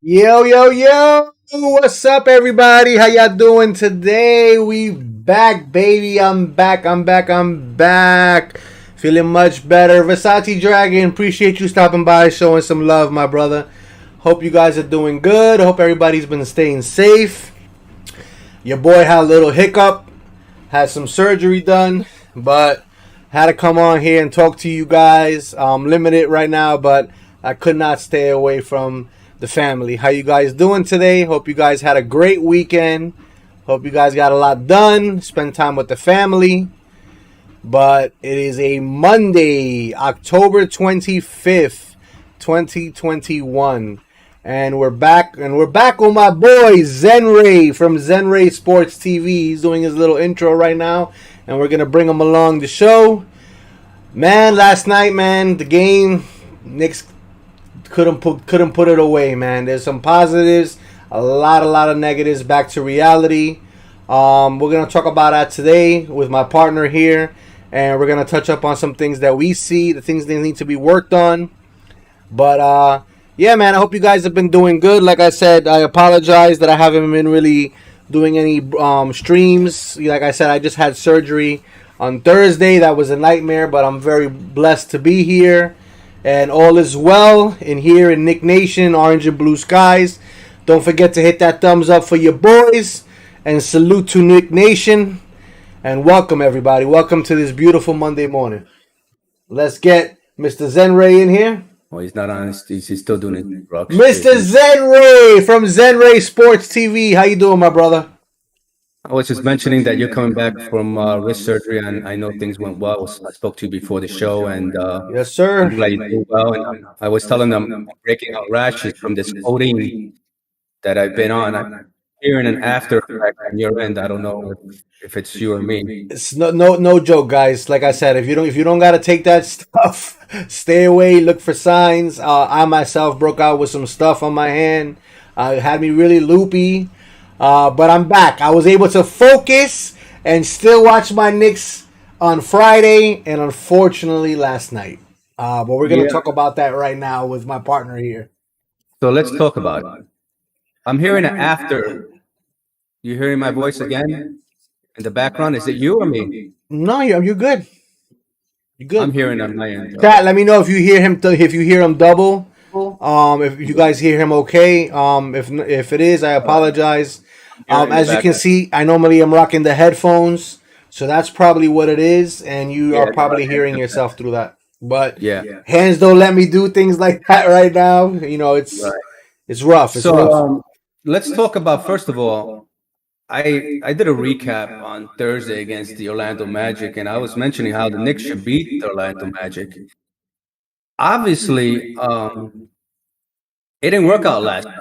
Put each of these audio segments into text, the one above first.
Yo, yo, yo! What's up, everybody? How y'all doing today? We back, baby. I'm back. I'm back. Feeling much better. Versace Dragon, appreciate you stopping by, showing some love, my brother. Hope you guys are doing good. Hope everybody's been staying safe. Your boy had a little hiccup, had some surgery done, but had to come on here and talk to you guys. Limited right now, but I could not stay away from the family. How you guys doing today? Hope you guys had a great weekend. Hope you guys got a lot done. Spend time with the family. But it is a Monday, October 25th, 2021. And we're back with my boy Zenray from Zenray Sports TV. He's doing his little intro right now, and we're gonna bring him along the show. Man, last night, man, the game, Knicks couldn't put it away, man. There's some positives, a lot of negatives. Back to reality. We're gonna talk about that today with my partner here, and we're gonna touch up on some things that we see, the things that need to be worked on. But yeah, man, I hope you guys have been doing good. Like I said, I apologize that I haven't been really doing any streams. Like I said, I just had surgery on Thursday. That was a nightmare, but I'm very blessed to be here. And all is well in here in Nick Nation, Orange and Blue Skies. Don't forget to hit that thumbs up for your boys. And salute to Nick Nation. And welcome, everybody. Welcome to this beautiful Monday morning. Let's get Mr. Zenray in here. Well, he's not on. He's still doing it. Mr. Zenray from Zenray Sports TV. How you doing, my brother? I was just mentioning that you're coming back from wrist surgery, and I know things went well. I spoke to you before the show, and yes, sir. I'm glad you did well. And I was telling them I'm breaking out rashes from this codeine that I've been on. I'm hearing an after effect on your end. I don't know if it's you or me. It's no joke, guys. Like I said, if you don't gotta take that stuff, stay away. Look for signs. I myself broke out with some stuff on my hand. It had me really loopy. But I'm back. I was able to focus and still watch my Knicks on Friday and unfortunately last night. But we're going to talk about that right now with my partner here. So let's talk about it. I'm hearing it after. You hearing my voice again in the background? Is it you or me? No, you're good. You're good. I'm hearing on my end. Chat, let me know if you hear him. If you hear him double. If you guys hear him okay. If it is, I apologize. As you can see, I normally am rocking the headphones, so that's probably what it is, and you are probably hearing yourself through that. But hands don't let me do things like that right now. You know, it's rough. It's rough. Let's talk about, first of all, I did a recap on Thursday against the Orlando Magic, and I was mentioning how the Knicks should beat the Orlando Magic. Obviously, it didn't work out last night.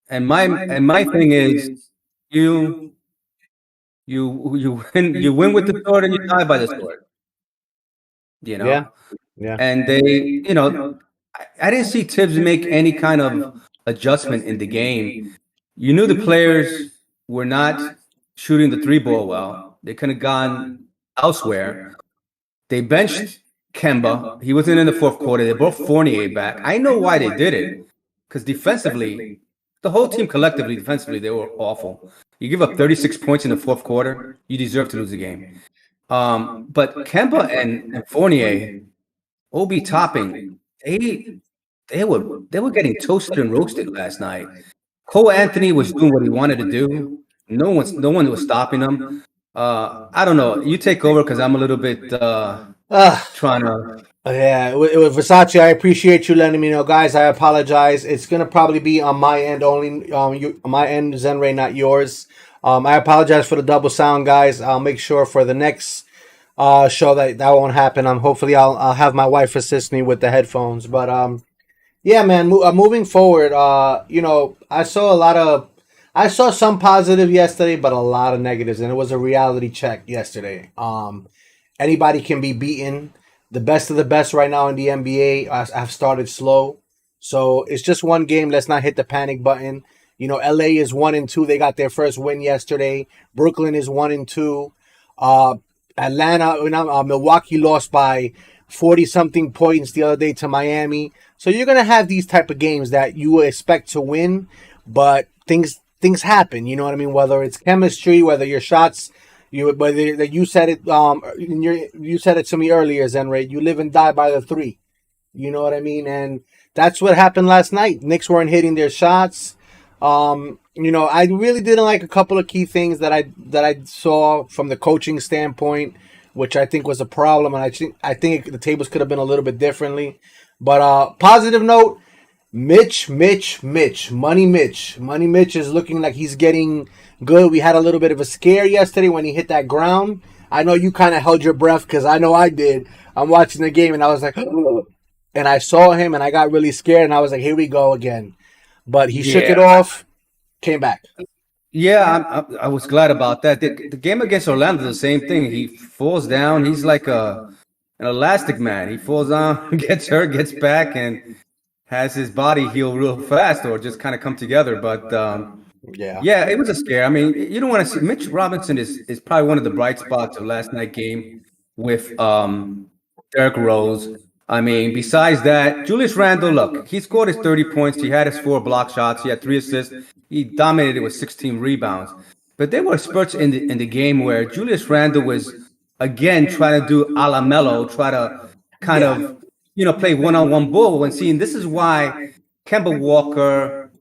And my thing is, you win with the sword and you die by the sword. You know? Yeah. And they, I didn't see Tibbs make any kind of adjustment in the game. You knew the players were not shooting the three ball well. They could have gone elsewhere. They benched Kemba. He wasn't in the fourth quarter. They brought Fournier back. I know why they did it. Because defensively, the whole team collectively, defensively, they were awful. You give up 36 points in the fourth quarter, you deserve to lose the game. But Kemba and Fournier, Obi Topping, they were getting toasted and roasted last night. Cole Anthony was doing what he wanted to do. No one was stopping him. I don't know. You take over because I'm a little bit trying to. Yeah, with Versace, I appreciate you letting me know, guys. I apologize. It's gonna probably be on my end only. On my end, Zenray, not yours. I apologize for the double sound, guys. I'll make sure for the next show that won't happen. Hopefully I'll have my wife assist me with the headphones. But yeah, man. Moving forward, I saw some positive yesterday, but a lot of negatives, and it was a reality check yesterday. Anybody can be beaten. The best of the best right now in the NBA have started slow. So it's just one game. Let's not hit the panic button. LA is 1-2. They got their first win yesterday. Brooklyn is 1-2. Milwaukee lost by 40-something points the other day to Miami. So you're gonna have these type of games that you would expect to win, but things happen. You know what I mean? Whether it's chemistry, whether your shots, whether you said it you said it to me earlier, Zenray. You live and die by the three. You know what I mean? And that's what happened last night. Knicks weren't hitting their shots. I really didn't like a couple of key things that I saw from the coaching standpoint, which I think was a problem, and I think the tables could have been a little bit differently. But positive note, Mitch, Money Mitch is looking like he's getting good. We had a little bit of a scare yesterday when he hit that ground. I know you kind of held your breath because I know I did. I'm watching the game and I was like, and I saw him and I got really scared and I was like, here we go again. But he shook it off, came back. Yeah, I was glad about that. The game against Orlando, the same thing. He falls down. He's like an elastic man. He falls down, gets hurt, gets back, and has his body heal real fast or just kind of come together. But yeah, it was a scare. I mean, you don't want to see Mitch Robinson is probably one of the bright spots of last night's game with Derrick Rose. I mean, besides that, Julius Randle, look, he scored his 30 points. He had his 4 block shots. He had 3 assists. He dominated with 16 rebounds. But there were spurts in the game where Julius Randle was, again, trying to do a la Melo, try to kind of, play one-on-one ball and seeing this is why Kemba Walker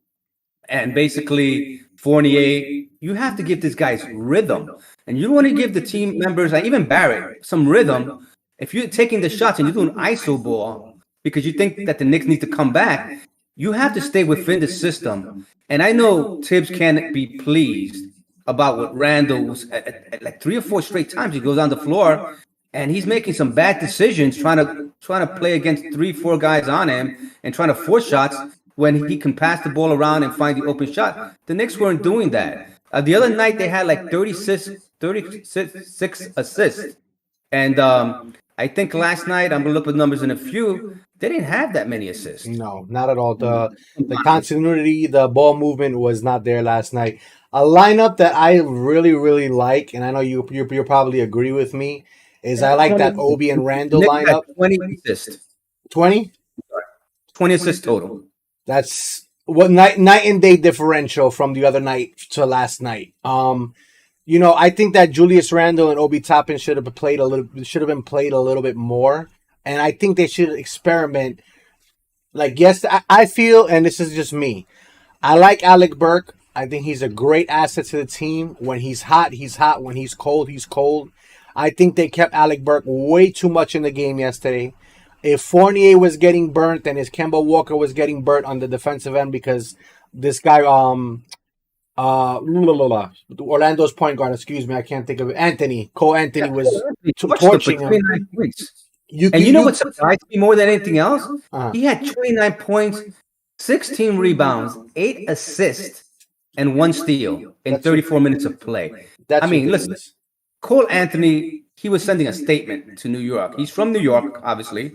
and basically Fournier, you have to give these guys rhythm. And you want to give the team members, like even Barrett, some rhythm. If you're taking the shots and you're doing ISO ball because you think that the Knicks need to come back, you have to stay within the system. And I know Tibbs can't be pleased about what Randall's at like 3 or 4 straight times he goes on the floor and he's making some bad decisions, trying to play against 3-4 guys on him and trying to force shots when he can pass the ball around and find the open shot. The Knicks weren't doing that. The other night they had like 36 assists. And I think last night, I'm going to look at numbers in a few, they didn't have that many assists. No, not at all. The continuity, the ball movement was not there last night. A lineup that I really, really like, and I know you probably agree with me, is I like that Obi and Randall lineup. 20 assists. 20? 20 assists total. That's what night and day differential from the other night to last night. I think that Julius Randle and Obi Toppin should have been played a little bit more, and I think they should experiment. Like, yes, I feel, and this is just me, I like Alec Burke. I think he's a great asset to the team. When he's hot, he's hot. When he's cold, he's cold. I think they kept Alec Burke way too much in the game yesterday. If Fournier was getting burnt, and his Kemba Walker was getting burnt on the defensive end because this guy, Orlando's point guard, excuse me, I can't think of it. Cole Anthony was torching him. You know what surprised me more than anything else? He had 29 points, 16 rebounds, 8 assists, and 1 steal in 34 minutes of play. Listen, Cole Anthony, he was sending a statement to New York. He's from New York, obviously.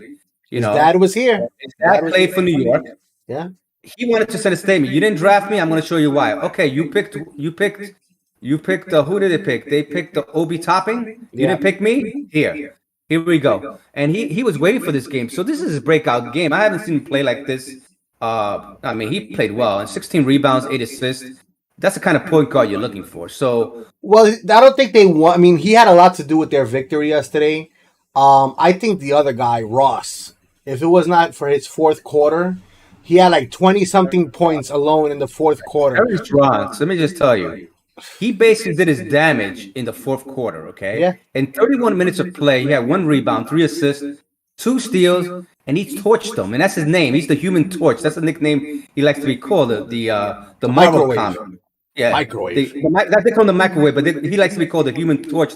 His dad was here. His dad played for New York. Yeah. He wanted to send a statement. You didn't draft me. I'm going to show you why. Okay, you picked. Who did they pick? They picked the Obi Topping. You didn't pick me. Here we go. And he was waiting for this game. So this is his breakout game. I haven't seen him play like this. He played well. And 16 rebounds, 8 assists. That's the kind of point guard you're looking for. So, well, I don't think they won. I mean, he had a lot to do with their victory yesterday. I think the other guy, Ross, if it was not for his fourth quarter, he had like 20-something points alone in the fourth quarter. Terrence Ross, let me just tell you, he basically did his damage in the fourth quarter, okay? Yeah. In 31 minutes of play, he had 1 rebound, 3 assists, 2 steals, and he torched them. And that's his name. He's the Human Torch. That's the nickname he likes to be called, the Marvel comic. Yeah, microwave. They call him the microwave, but he likes to be called the Human Torch.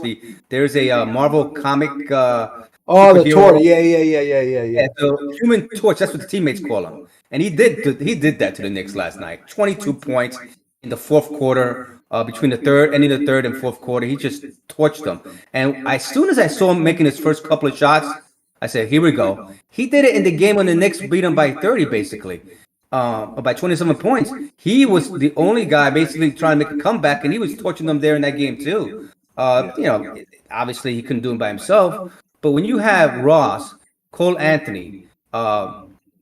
There's a Marvel comic. The Torch. Yeah. So Human Torch. That's what the teammates call him. And he did that to the Knicks last night. 22 points in the fourth quarter. Between ending the third and fourth quarter, he just torched them. And as soon as I saw him making his first couple of shots, I said, "Here we go." He did it in the game when the Knicks beat him by 30, basically. By 27 points. He was the only guy basically trying to make a comeback, and he was torching them there in that game too. Obviously he couldn't do it by himself, but when you have Ross, Cole Anthony,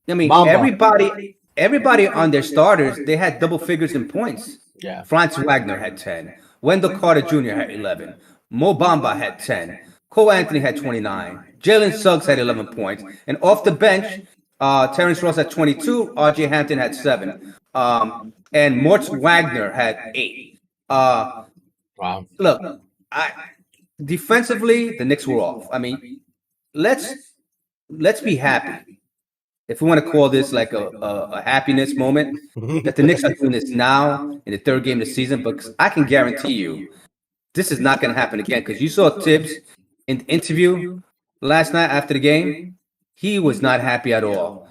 I mean, Bamba. everybody on their starters, they had double figures in points. Yeah. Franz Wagner had 10. Wendell Carter Jr. had 11. Mo Bamba had 10. Cole Anthony had 29. Jalen Suggs had 11 points. And off the bench, Terrence Ross had 22. RJ Hampton had 7. And Mort Wagner had 8. Wow. Look, I defensively, the Knicks were off. I mean, let's be happy, if we want to call this like a happiness moment, that the Knicks are doing this now in the third game of the season, because I can guarantee you this is not going to happen again. Because you saw Tibbs in the interview last night after the game, he was not happy at all.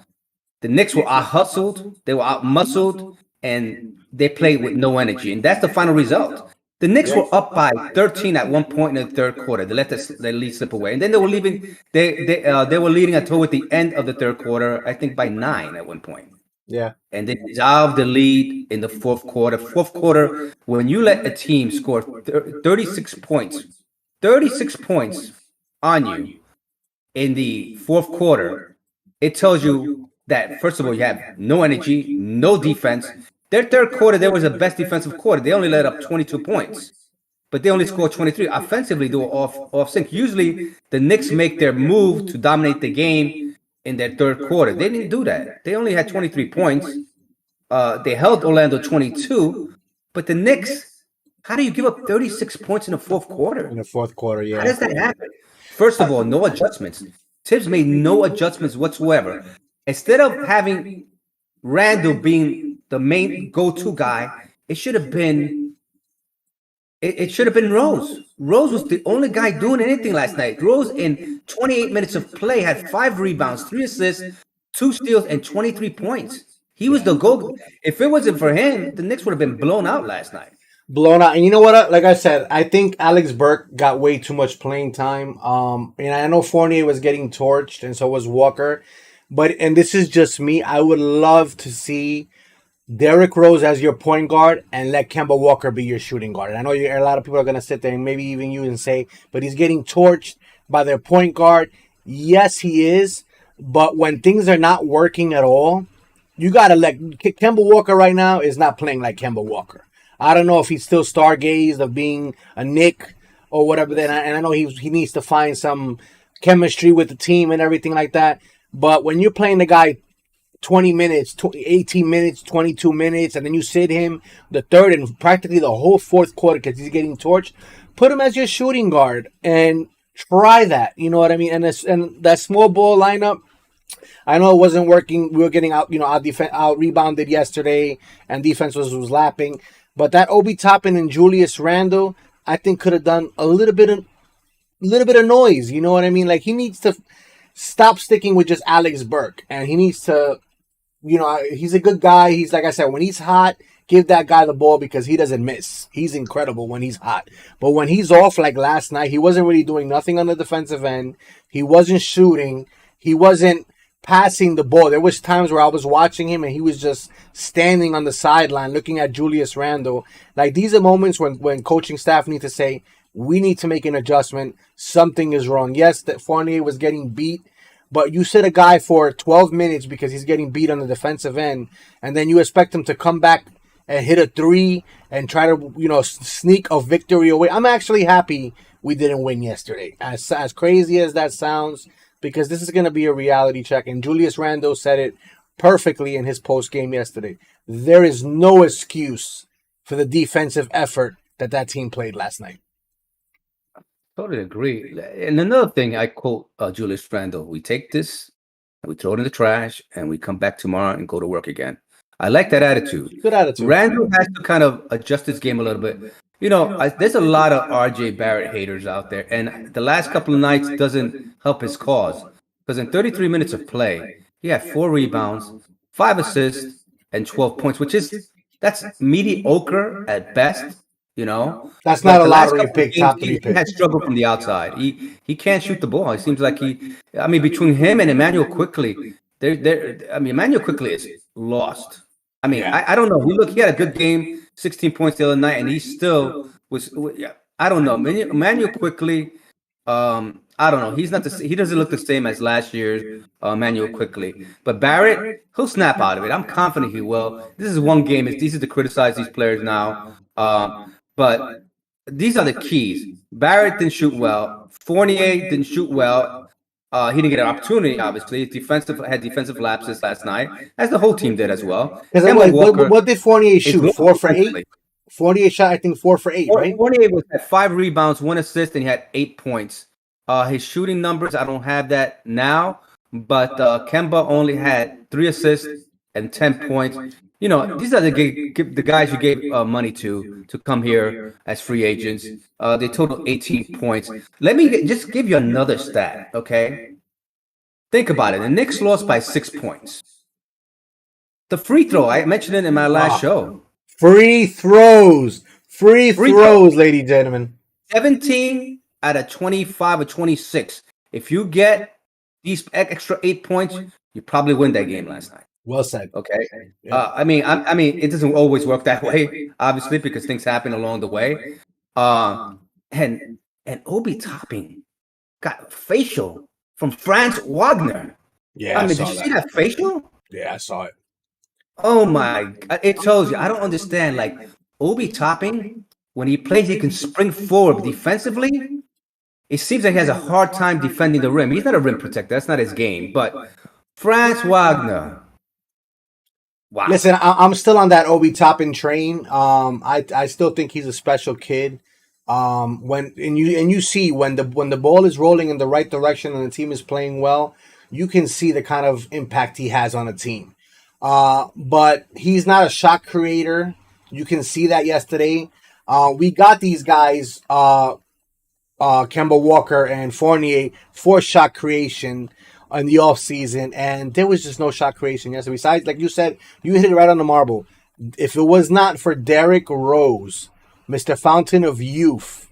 The Knicks were out hustled, they were out muscled, and they played with no energy, and that's the final result. The Knicks were up by 13 at one point in the third quarter. They let the lead slip away, and then they were leaving. They were leading toward the end of the third quarter, I think by 9 at one point. Yeah. And they dissolved the lead in the fourth quarter. Fourth quarter, when you let a team score 36 points on you in the fourth quarter, it tells you that, first of all, you have no energy, no defense. Their third quarter, there was the best defensive quarter. They only let up 22 points, but they only scored 23. Offensively, they were off sync. Usually, the Knicks make their move to dominate the game in their third quarter. They didn't do that. They only had 23 points. They held Orlando 22, but the Knicks, how do you give up 36 points in the fourth quarter? In the fourth quarter, yeah. How does that happen? First of all, no adjustments. Tibbs made no adjustments whatsoever. Instead of having Randall being the main go-to guy, it should have been Rose. Rose was the only guy doing anything last night. Rose, in 28 minutes of play, had 5 rebounds, 3 assists, 2 steals, and 23 points. He was the go. If it wasn't for him, the Knicks would have been blown out last night. Blown out. And you know what? Like I said, I think Alex Burke got way too much playing time. And I know Fournier was getting torched, and so was Walker. And this is just me, I would love to see Derrick Rose as your point guard and let Kemba Walker be your shooting guard. And I know a lot of people are going to sit there and maybe even you and say, but he's getting torched by their point guard. Yes, he is. But when things are not working at all, you got to let Kemba Walker right now is not playing like Kemba Walker. I don't know if he's still stargazed of being a Knick or whatever. And I know he needs to find some chemistry with the team and everything like that. But when you're playing the guy 20 minutes, 18 minutes, 22 minutes, and then you sit him the third and practically the whole fourth quarter because he's getting torched, put him as your shooting guard and try that. You know what I mean? And that small ball lineup, I know it wasn't working. We were getting out rebounded yesterday, and defense was lapping. But that Obi Toppin and Julius Randle, I think could have done a little bit of noise. You know what I mean? Like, he needs to stop sticking with just Alex Burke, and he needs to, he's a good guy. He's, like I said, when he's hot, give that guy the ball because he doesn't miss. He's incredible when he's hot. But when he's off, like last night, he wasn't really doing nothing on the defensive end. He wasn't shooting. He wasn't passing the ball. There was times where I was watching him and he was just standing on the sideline looking at Julius Randle. Like, these are moments when coaching staff need to say, we need to make an adjustment. Something is wrong. Yes, that Fournier was getting beat, but you sit a guy for 12 minutes because he's getting beat on the defensive end, and then you expect him to come back and hit a 3 and try to, sneak a victory away. I'm actually happy we didn't win yesterday. As crazy as that sounds, because this is going to be a reality check, and Julius Randle said it perfectly in his post game yesterday. There is no excuse for the defensive effort that team played last night. Totally agree. And another thing, I quote Julius Randle: "We take this and we throw it in the trash, and we come back tomorrow and go to work again." I like that attitude. Good attitude. Randle has to kind of adjust his game a little bit. There's a lot of R.J. Barrett haters out there, and the last couple of nights doesn't help his cause, because in 33 minutes of play, he had 4 rebounds, 5 assists, and 12 points, that's mediocre at best. That's not a lottery pick, top 3 pick. He had struggled from the outside. He can't shoot the ball. It seems like between him and Emmanuel Quickley, Emmanuel Quickley is lost. I don't know. He had a good game, 16 points the other night, and he still was. I don't know. Emmanuel Quickley, I don't know. He's not he doesn't look the same as last year's Emmanuel quickly. But Barrett, he'll snap out of it. I'm confident he will. This is one game. It's easy to criticize these players now. But these are the keys. Barrett didn't shoot well. Fournier didn't shoot well. He didn't get an opportunity, obviously. Had defensive lapses last night, as the whole team did as well. What did Fournier shoot? 4 for 8? Fournier shot, I think, 4 for 8, right? Fournier had 5 rebounds, 1 assist, and he had 8 points. His shooting numbers, I don't have that now, but Kemba only had 3 assists and 10 points. You know, these are the guys you gave money to come here as free agents. They total 18 points. Let me just give you another stat, okay? Think about it. The Knicks lost by 6 points. The free throw, I mentioned it in my last show. Free throws, ladies and gentlemen. 17 out of 25 or 26. If you get these extra 8 points, you probably win that game last night. Well said. Okay. Yeah. I mean, it doesn't always work that way, obviously, because things happen along the way. And Obi Toppin got facial from Franz Wagner. Yeah, did you see that facial? Yeah, I saw it. Oh my! It tells you. I don't understand. Like Obi Toppin, when he plays, he can spring forward defensively. It seems like he has a hard time defending the rim. He's not a rim protector. That's not his game. But Franz Wagner. Wow. Listen, I'm still on that Obi Toppin train. I still think he's a special kid. When you see when the ball is rolling in the right direction and the team is playing well, you can see the kind of impact he has on a team. But he's not a shot creator. You can see that yesterday. We got these guys, Kemba Walker and Fournier, for shot creation in the offseason, and there was just no shot creation yesterday. Besides, like you said, you hit it right on the marble. If it was not for Derrick Rose, Mr. Fountain of Youth,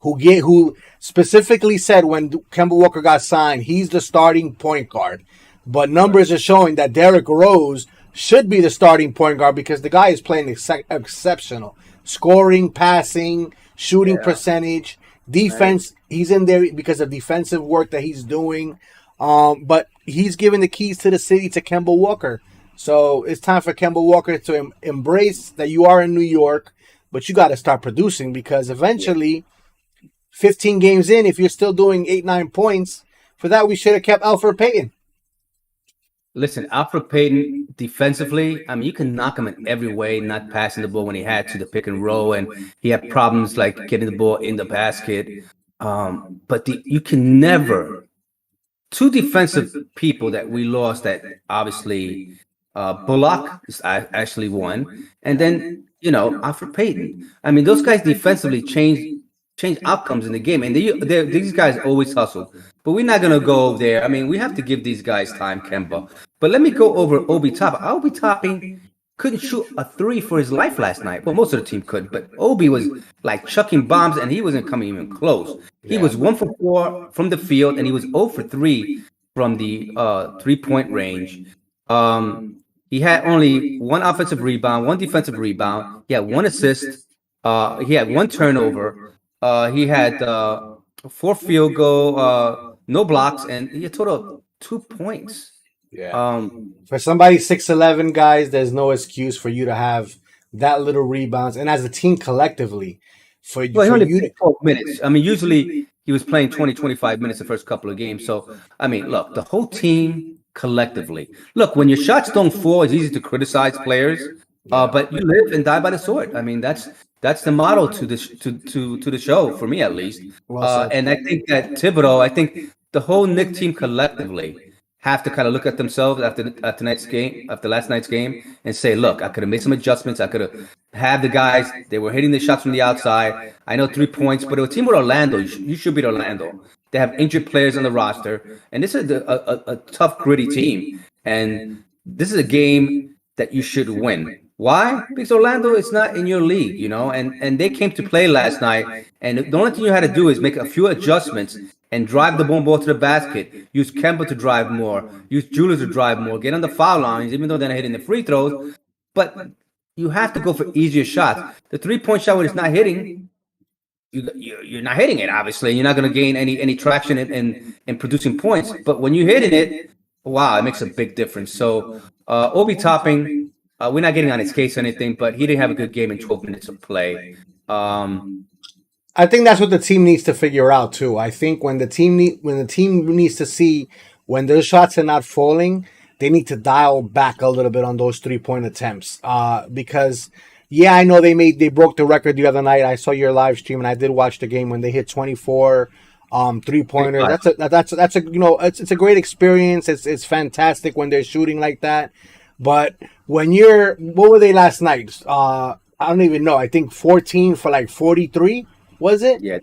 who specifically said when Kemba Walker got signed, he's the starting point guard. But numbers are showing that Derrick Rose should be the starting point guard because the guy is playing exceptional. Scoring, passing, shooting percentage, defense. Right. He's in there because of defensive work that he's doing. But he's giving the keys to the city to Kemba Walker. So it's time for Kemba Walker to embrace that you are in New York, but you got to start producing because eventually, 15 games in, if you're still doing 8-9 points, for that we should have kept Elfrid Payton. Listen, Elfrid Payton defensively, I mean, you can knock him in every way, not passing the ball when he had to the pick and roll, and he had problems like getting the ball in the basket. But you can never. 2 defensive people that we lost that obviously Bullock is actually one, and then Elfrid Payton. I mean, those guys defensively change outcomes in the game, and these guys always hustle. But we're not gonna go there. I mean, we have to give these guys time, Kemba. But let me go over Obi Toppin. Obi Toppin couldn't shoot a 3 for his life last night. Well, most of the team could, but Obi was like chucking bombs, and he wasn't coming even close. He was 1 for 4 from the field, and he was 0 for 3 from the 3-point range. He had only 1 offensive rebound, 1 defensive rebound. He had 1 assist. He had 1 turnover. He had 4 field goal, no blocks, and he had total 2 points. Yeah. For somebody 6'11", guys, there's no excuse for you to have that little rebounds, and as a team collectively, he only played 12 minutes. I mean, usually he was playing 20, 25 minutes the first couple of games. So, I mean, look, the whole team collectively. Look, when your shots don't fall, it's easy to criticize players, but you live and die by the sword. I mean, that's the motto to the show for me, at least. And I think that Thibodeau, I think the whole Knicks team collectively have to kind of look at themselves after last night's game, and say, look, I could have made some adjustments. I could have had the guys. They were hitting the shots from the outside. I know 3 points, but a team with Orlando, you should beat Orlando. They have injured players on the roster, and this is a tough, gritty team. And this is a game that you should win. Why? Because Orlando is not in your league, and they came to play last night. And the only thing you had to do is make a few adjustments and drive the ball to the basket. Use Kemba to drive more. Use Julius to drive more. Get on the foul lines, even though they're not hitting the free throws. But you have to go for easier shots. The 3-point shot when it's not hitting, you're not hitting it, obviously. You're not going to gain any traction in producing points. But when you're hitting it, wow, it makes a big difference. So Obi Topping, we're not getting on his case or anything, but he didn't have a good game in 12 minutes of play. I think that's what the team needs to figure out too. I think when the team needs to see when those shots are not falling, they need to dial back a little bit on those 3-point attempts. Because yeah, I know they broke the record the other night. I saw your live stream and I did watch the game when they hit 24 3-pointers. That's a it's a great experience. It's fantastic when they're shooting like that. But when what were they last night? I don't even know. I think 14 for like 43. Was it? Yeah.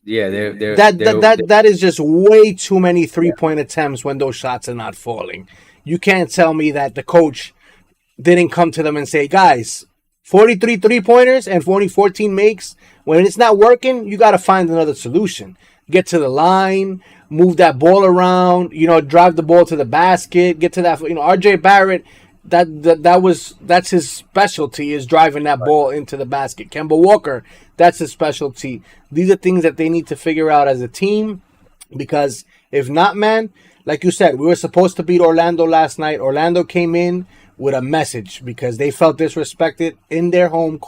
They're that is just way too many 3-point attempts when those shots are not falling. You can't tell me that the coach didn't come to them and say, guys, 43 3-pointers and only 14 makes. When it's not working, you got to find another solution. Get to the line, move that ball around, drive the ball to the basket, get to that. RJ Barrett, that's his specialty, is driving that ball into the basket. Kemba Walker, that's his specialty. These are things that they need to figure out as a team, because if not, man, like you said, we were supposed to beat Orlando last night. Orlando came in with a message because they felt disrespected in their home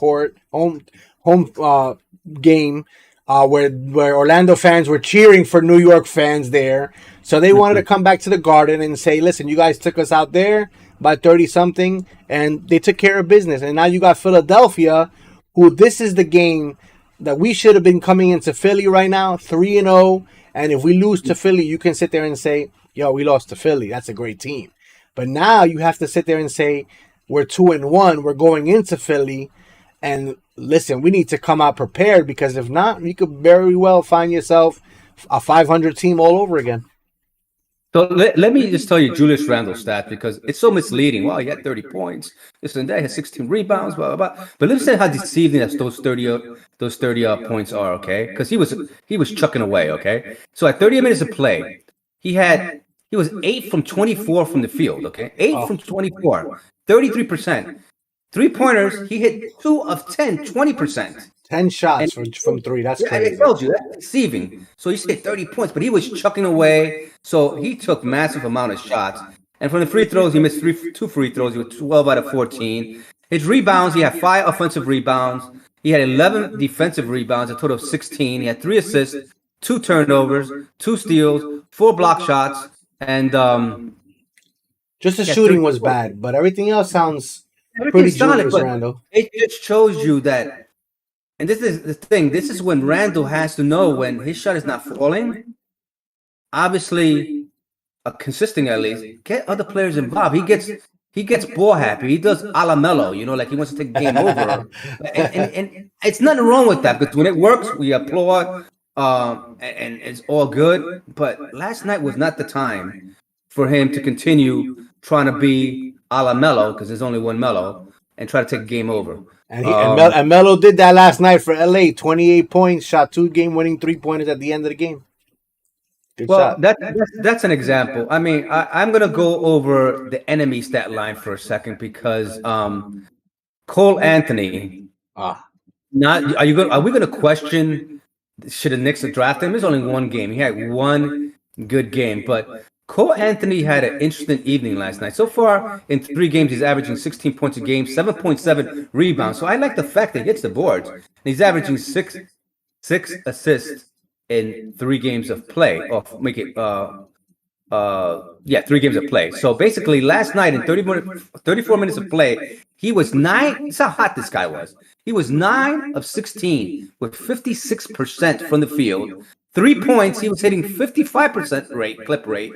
game, where Orlando fans were cheering for New York fans there. So they wanted to come back to the Garden and say, listen, you guys took us out there by 30-something, and they took care of business. And now you got Philadelphia, who this is the game that we should have been coming into Philly right now, 3-0. And if we lose to Philly, you can sit there and say, yo, we lost to Philly. That's a great team. But now you have to sit there and say, we're 2-1. We're going into Philly. And listen, we need to come out prepared, because if not, you could very well find yourself a 500 team all over again. So let me just tell you Julius Randle's stat, because it's so misleading. Wow, he had 30 points. This and that, he had 16 rebounds, blah, blah, blah. But let's say how deceiving those 30 points are, okay? Because he was chucking away, okay? So at 30 minutes of play, he was 8 from 24 from the field, okay? 8 from 24, 33%. 3-pointers, he hit 2 of 10, 20%. 10 shots from 3. That's crazy. I told you, that's deceiving. So he hit 30 points, but he was chucking away. So he took massive amount of shots. And from the free throws, he missed 2 free throws. He was 12 out of 14. His rebounds, he had 5 offensive rebounds. He had 11 defensive rebounds, a total of 16. He had 3 assists, 2 turnovers, 2 steals, 4 block shots, and just the shooting was bad, but everything else sounds pretty Julius Randle. It just shows you that. And this is the thing. This is when Randle has to know when his shot is not falling. Obviously, consistent at least. Get other players involved. He gets ball happy. He does a la Melo, like he wants to take the game over. and it's nothing wrong with that, because when it works, we applaud, and it's all good. But last night was not the time for him to continue trying to be a la Melo, because there's only one Melo, and try to take the game over. And Melo did that last night for LA. 28 points, shot 2 game-winning 3-pointers at the end of the game. Good shot. That's an example. I mean, I'm gonna go over the enemy stat line for a second, because Cole Anthony. Are we gonna question? Should the Knicks have drafted him? There's only one game. He had one good game, but Cole Anthony had an interesting evening last night. So far in 3 games, he's averaging 16 points a game, 7.7 rebounds. So I like the fact that he hits the boards. And he's averaging six assists in 3 games of play. Or make it 3 games of play. So basically, last night in 34 minutes of play, he was 9. That's how hot this guy was. He was 9 of 16 with 56% from the field. 3 points, he was hitting 55% clip rate,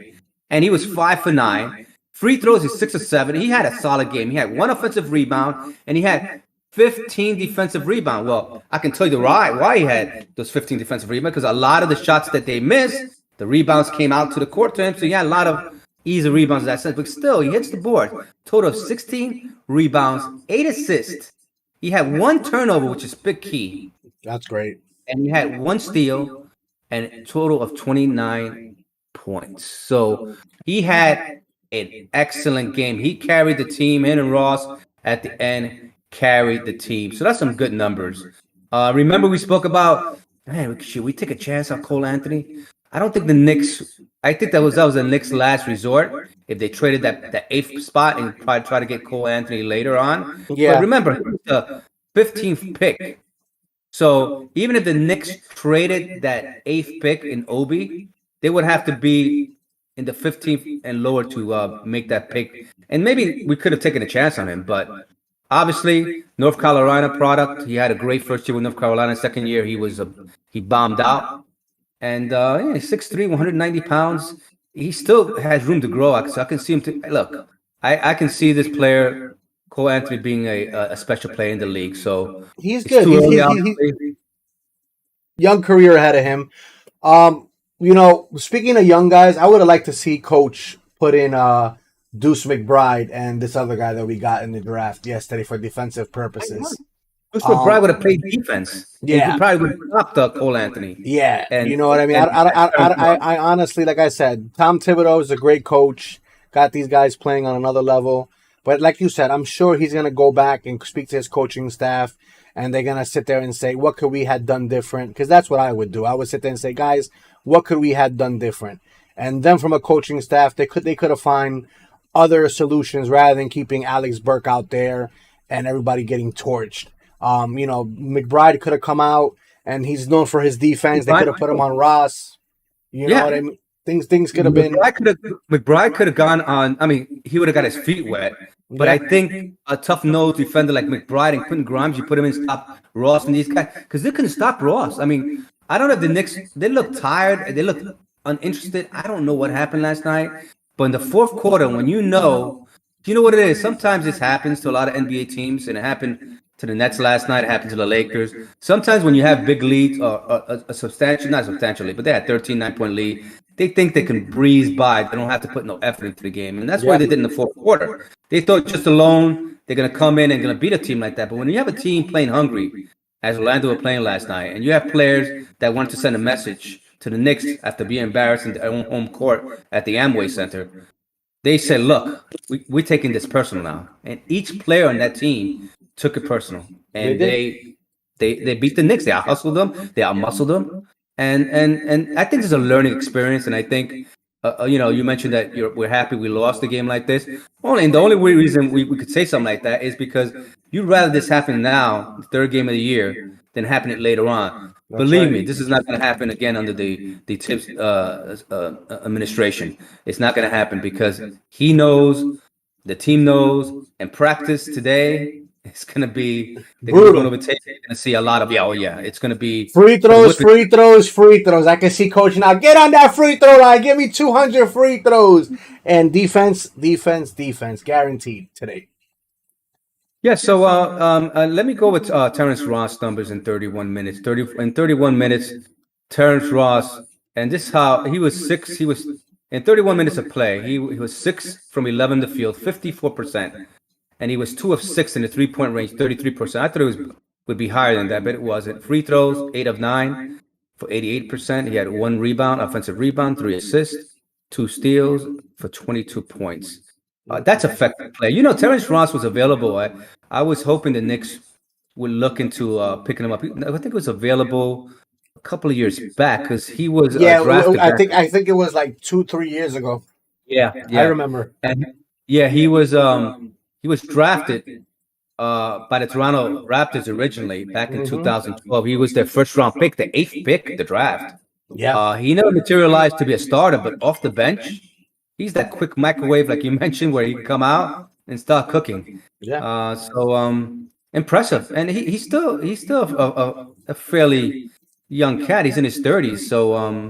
and he was 5 for 9. Free throws, he's 6 of 7. He had a solid game. He had 1 offensive rebound, and he had 15 defensive rebounds. Well, I can tell you why he had those 15 defensive rebounds, because a lot of the shots that they missed, the rebounds came out to the court to him, so he had a lot of easy rebounds in that sense. But still, he hits the board. Total of 16 rebounds, 8 assists. He had 1 turnover, which is big key. That's great. And he had 1 steal, and a total of 29 points. So he had an excellent game. He carried the team. And Ross at the end carried the team. So that's some good numbers. Remember we spoke about man, should we take a chance on Cole Anthony? I don't think the Knicks. I think that was the Knicks' last resort. If they traded that eighth spot and probably try to get Cole Anthony later on. But Yeah, remember, he was the 15th pick. So even if the Knicks traded that eighth pick in Obi, they would have to be in the 15th and lower to make that pick. And maybe we could have taken a chance on him, but obviously North Carolina product. He had a great first year with North Carolina. Second year he bombed out. And yeah, he's 6'3", 190 pounds. He still has room to grow. So I can see him. Look, I can see this player, Cole Anthony, being a special player in the league. So he's it's good. too early, He's young career ahead of him. Speaking of young guys, I would have liked to see Coach put in Deuce McBride and this other guy that we got in the draft yesterday for defensive purposes. Deuce McBride would have played defense. Yeah, he probably would have stopped Cole Anthony. Yeah, and, you know what I mean. I honestly, like I said, Tom Thibodeau is a great coach. Got these guys playing on another level. But like you said, I'm sure he's gonna go back and speak to his coaching staff, and they're gonna sit there and say, "What could we have done different?" Because that's what I would do. I would sit there and say, "Guys, what could we have done different?" And then from a coaching staff, they could have found other solutions rather than keeping Alex Burke out there and everybody getting torched. McBride could have come out, and he's known for his defense. They could have put him on Ross. You know what I mean? Things could have been. McBride could have gone on. I mean, he would have got his feet wet. But I think a tough-nosed defender like McBride and Quentin Grimes, you put him in, stop Ross and these guys, because they couldn't stop Ross. I mean, I don't know if the Knicks, they look tired, they look uninterested. I don't know what happened last night. But in the fourth quarter, when you know what it is? Sometimes this happens to a lot of NBA teams, and it happened to the Nets last night. It happened to the Lakers. Sometimes when you have big leads, or a substantial, not substantially, but they had 13 9-point lead, they think they can breeze by. They don't have to put no effort into the game. And that's what they did in the fourth quarter. They thought just alone they're going to come in and going to beat a team like that. But when you have a team playing hungry, as Orlando were playing last night, and you have players that want to send a message to the Knicks after being embarrassed in their own home court at the Amway Center, they said, look, we're taking this personal now. And each player on that team took it personal. And they beat the Knicks. They out-hustled them. They out-muscled them. And I think it's a learning experience. And I think, you mentioned that we're happy we lost a game like this. And the only reason we could say something like that is because you'd rather this happen now, the third game of the year, than happen it later on. Believe me, this is not going to happen again under the Tibbs administration. It's not going to happen because he knows, the team knows, and practice today, it's going to be brutal. You're going to see a lot of it's going to be free throws. I can see Coach now, get on that free throw line, give me 200 free throws, and defense, guaranteed today. Yeah, so let me go with Terrence Ross numbers in 31 minutes. In 31 minutes, Terrence Ross, and this is how he was 6. He was in 31 minutes of play. He was 6 from 11 to field, 54%, and he was 2 of 6 in the 3-point range, 33%. I thought it would be higher than that, but it wasn't. Free throws, 8 of 9 for 88%. He had 1 rebound, offensive rebound, 3 assists, 2 steals for 22 points. That's effective play. Terrence Ross was available. I was hoping the Knicks would look into picking him up. I think it was available a couple of years back because he was drafted. I think it was like 2-3 years ago. Yeah, I remember. And he was drafted by the Toronto Raptors originally back in 2012. He was their first round pick, the 8th pick of the draft. Yeah, he never materialized to be a starter, but off the bench, he's that quick microwave, like you mentioned, where he can come out and start cooking. Yeah. Impressive, and he's still a fairly young cat. He's in his 30s, so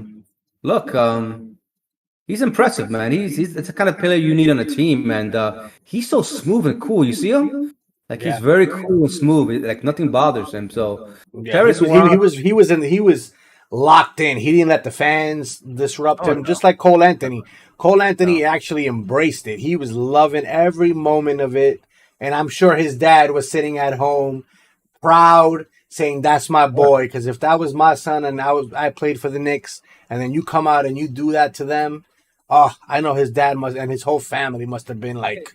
he's impressive, man. He's the kind of player you need on a team, and he's so smooth and cool. You see him? Like he's very cool and smooth. Like nothing bothers him. So he was locked in. He didn't let the fans disrupt him, just like Cole Anthony. Cole Anthony actually embraced it. He was loving every moment of it. And I'm sure his dad was sitting at home proud, saying, that's my boy. Because if that was my son and I played for the Knicks, and then you come out and you do that to them, I know his dad and his whole family must have been like...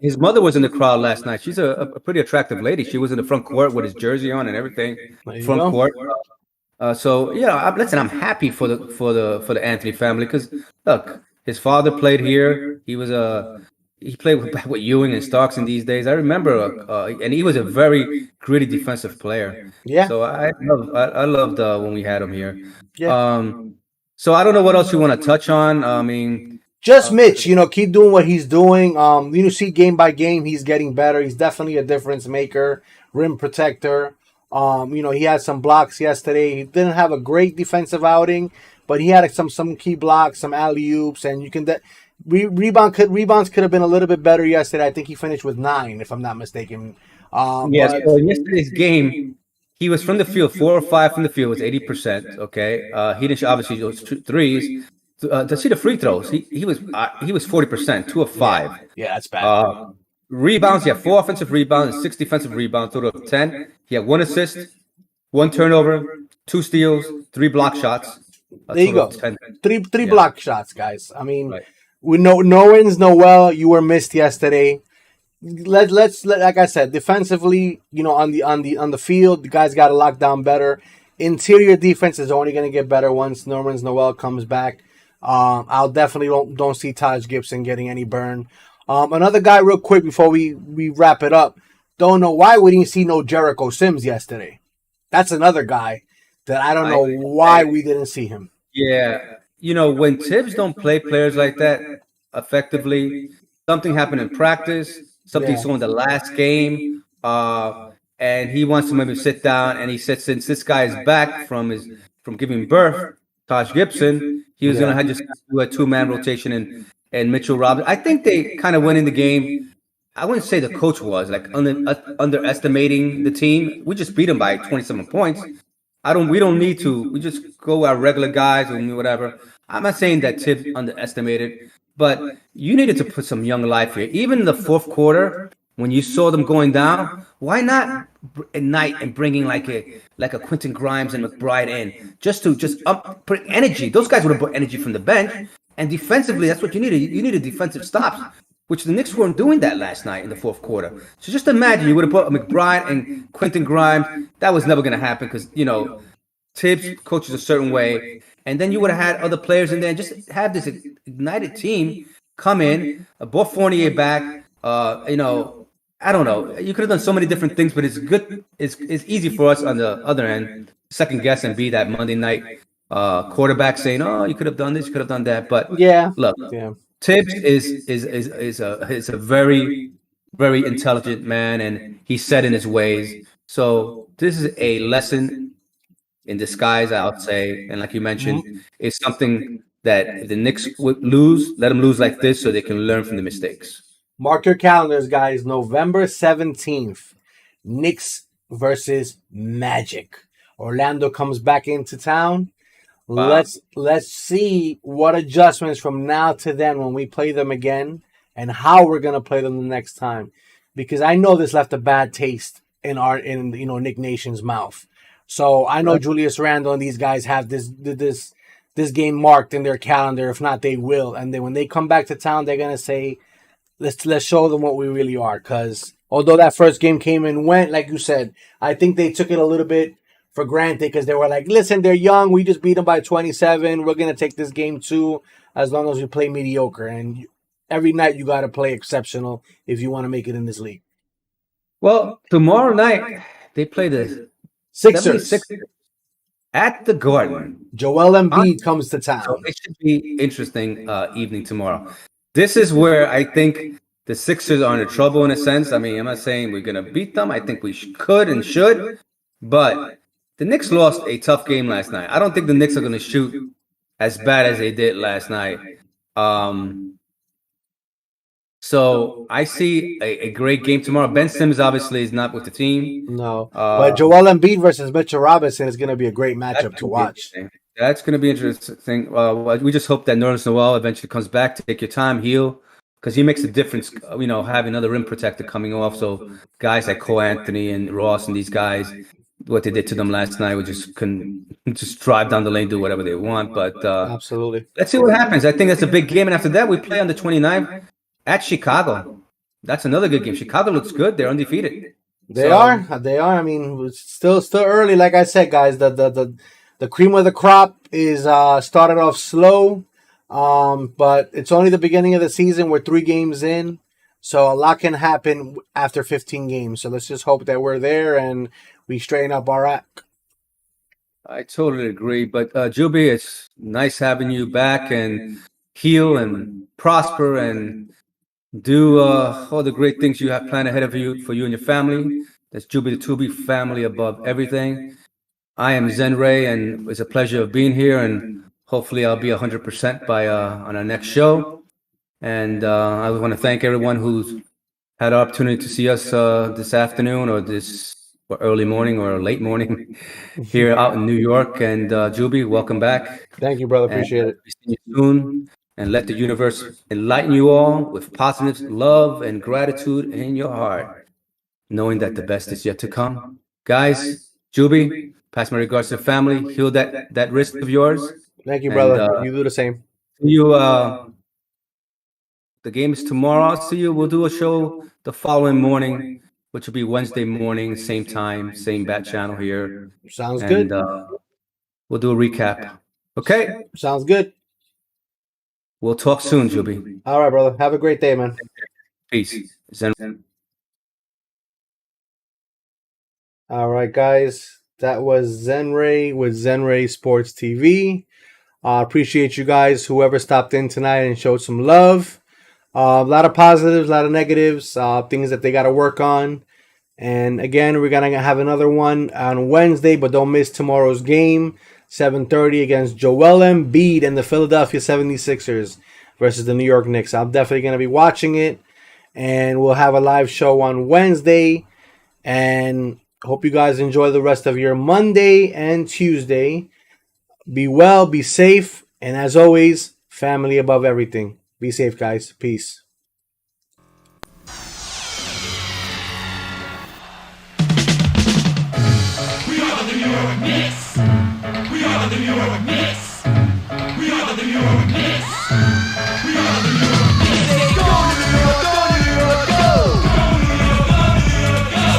His mother was in the crowd last night. She's a pretty attractive lady. She was in the front court with his jersey on and everything. Front court. So listen, I'm happy for the Anthony family because look, his father played here. He played with Ewing and Starks in these days. I remember, and he was a very gritty defensive player. Yeah, So I loved when we had him here. yeah. So I don't know what else you want to touch on. I mean, Just Mitch, keep doing what he's doing. See game by game, he's getting better. He's definitely a difference maker, rim protector. He had some blocks yesterday. He didn't have a great defensive outing, but he had some key blocks, some alley oops, and you can rebounds could have been a little bit better yesterday. I think he finished with 9, if I'm not mistaken. yes. So in yesterday's game, he was from the field 4 or 5 from the field was 80%. Okay, he didn't obviously those threes. To see the free throws, he was 40%, 2 of 5. Yeah, that's bad. Rebounds, he had 4 offensive rebounds and 6 defensive rebounds, total of 10. He had 1 assist, 1 turnover, 2 steals, 3 block shots. There you go. 3 block shots, guys. I mean, Right. we know no wins, no well. You were missed yesterday. Let's like I said, defensively, on the field, the guys got to lock down better. Interior defense is only going to get better once Norman's Noel comes back. I'll definitely don't see Taj Gibson getting any burn. Another guy, real quick, before we wrap it up. Don't know why we didn't see no Jericho Sims yesterday. That's another guy that I don't know why we didn't see him. Yeah, when Tibbs don't play players like that effectively, something happened in practice, something saw in the last game, and he wants to maybe sit down. And he said, since this guy is back from giving birth, Taj Gibson, he was going to just do a 2-man rotation and Mitchell Robinson. I think they kind of went in the game. I wouldn't say the coach was like underestimating the team. We just beat them by 27 points. We don't need to. We just go our regular guys and whatever. I'm not saying that Tibbs underestimated, but you needed to put some young life here. Even in the fourth quarter, when you saw them going down, why not ignite and bringing like a Quentin Grimes and McBride in just to bring energy? Those guys would have brought energy from the bench. And defensively, that's what you needed. You needed defensive stops, which the Knicks weren't doing that last night in the fourth quarter. So just imagine you would have put McBride and Quentin Grimes. That was never going to happen because, Tibbs coaches a certain way. And then you would have had other players in there and just have this ignited team come in, brought Fournier back. I don't know. You could have done so many different things, but it's good. It's easy for us on the other end, second guess and be that Monday night quarterback saying, "Oh, you could have done this, you could have done that." But look, Tibbs is a very, very intelligent man, and he's set in his ways. So this is a lesson in disguise, I would say. And like you mentioned, it's something that if the Knicks would lose, let them lose like this, so they can learn from the mistakes. Mark your calendars, guys. November 17th, Knicks versus Magic. Orlando comes back into town. Wow. Let's see what adjustments from now to then when we play them again and how we're gonna play them the next time. Because I know this left a bad taste in Nick Nation's mouth. So I know Julius Randle and these guys have this game marked in their calendar. If not, they will. And then when they come back to town, they're gonna say, Let's show them what we really are. Because although that first game came and went, like you said, I think they took it a little bit for granted because they were like, listen, they're young. We just beat them by 27. We're going to take this game too as long as we play mediocre. And every night you got to play exceptional if you want to make it in this league. Well, tomorrow night they play the Sixers at the Garden. Joel Embiid comes to town. So it should be interesting evening tomorrow. This is where I think the Sixers are in trouble in a sense. I mean, I'm not saying we're going to beat them. I think we could and should. But the Knicks lost a tough game last night. I don't think the Knicks are going to shoot as bad as they did last night. So I see a great game tomorrow. Ben Simmons obviously is not with the team. No. But Joel Embiid versus Mitchell Robinson is going to be a great matchup to watch. That's going to be interesting. We just hope that Nerlens Noel eventually comes back. Take your time, heal, because he makes a difference. Having another rim protector coming off. So guys like Cole Anthony and Ross and these guys, what they did to them last night, we just couldn't just drive down the lane, do whatever they want. But absolutely, let's see what happens. I think that's a big game, and after that, we play on the 29th at Chicago. That's another good game. Chicago looks good. They're undefeated. They are. I mean, it's still early. Like I said, guys, the The cream of the crop is started off slow, but it's only the beginning of the season. We're 3 games in, so a lot can happen after 15 games. So let's just hope that we're there and we straighten up our act. I totally agree. But Juby, it's nice having you back and heal and prosper and do all the great things you have planned ahead of you for you and your family. That's Juby the Tubi family above everything. I am Zen Ray, and it's a pleasure of being here. And hopefully, I'll be 100% by on our next show. And I want to thank everyone who's had the opportunity to see us this afternoon or early morning or late morning here out in New York. And Juby, welcome back. Thank you, brother. Appreciate it. See you soon. And let the universe enlighten you all with positive love and gratitude in your heart, knowing that the best is yet to come. Guys, Juby, pass my regards to the family. Heal that wrist of yours. Thank you, brother. You do the same. See you. The game is tomorrow. I'll see you. We'll do a show the following morning, which will be Wednesday morning, same time, same bat channel here. Sounds good. We'll do a recap. Okay? Sounds good. We'll talk soon, Juby. All right, brother. Have a great day, man. Peace. All right, guys. That was Zen Ray with Zen Ray Sports TV. Appreciate you guys, whoever stopped in tonight and showed some love. A lot of positives, a lot of negatives, things that they got to work on. And again, we're going to have another one on Wednesday, but don't miss tomorrow's game, 7:30 against Joel Embiid and the Philadelphia 76ers versus the New York Knicks. I'm definitely going to be watching it, and we'll have a live show on Wednesday. And hope you guys enjoy the rest of your Monday and Tuesday. Be well, be safe, and as always, family above everything. Be safe, guys. Peace. We are the New York Knicks. We are the New York Knicks. We are the New York Knicks. We are the New York Knicks. Say go New York, go New York, go.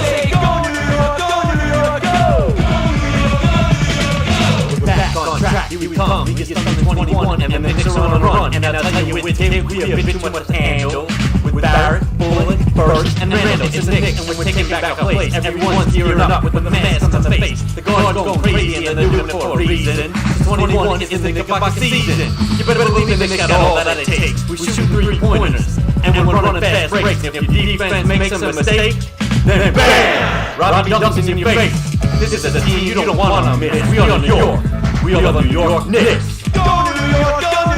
Say go New York, go New York, go. We're back on track, here we come. We get stuck in 21 and the Knicks are on a run. And I'll tell you with Tim, we have been too much to handle. With Barrett, Bullock, Burst, and Randall, it's the Knicks, and we're taking back our place. Everyone's gearing up with the mask on the face. The guards going crazy, and they're doing it for a reason. 21 is the knickerbocker season. You better believe the Knicks got all that it takes. We shoot 3-pointers, and we're running fast breaks. If your defense makes a mistake, then bam! Robbie dumps in your face. This is a team you don't want to miss. We are New York. We are the New York Knicks. Go New York, go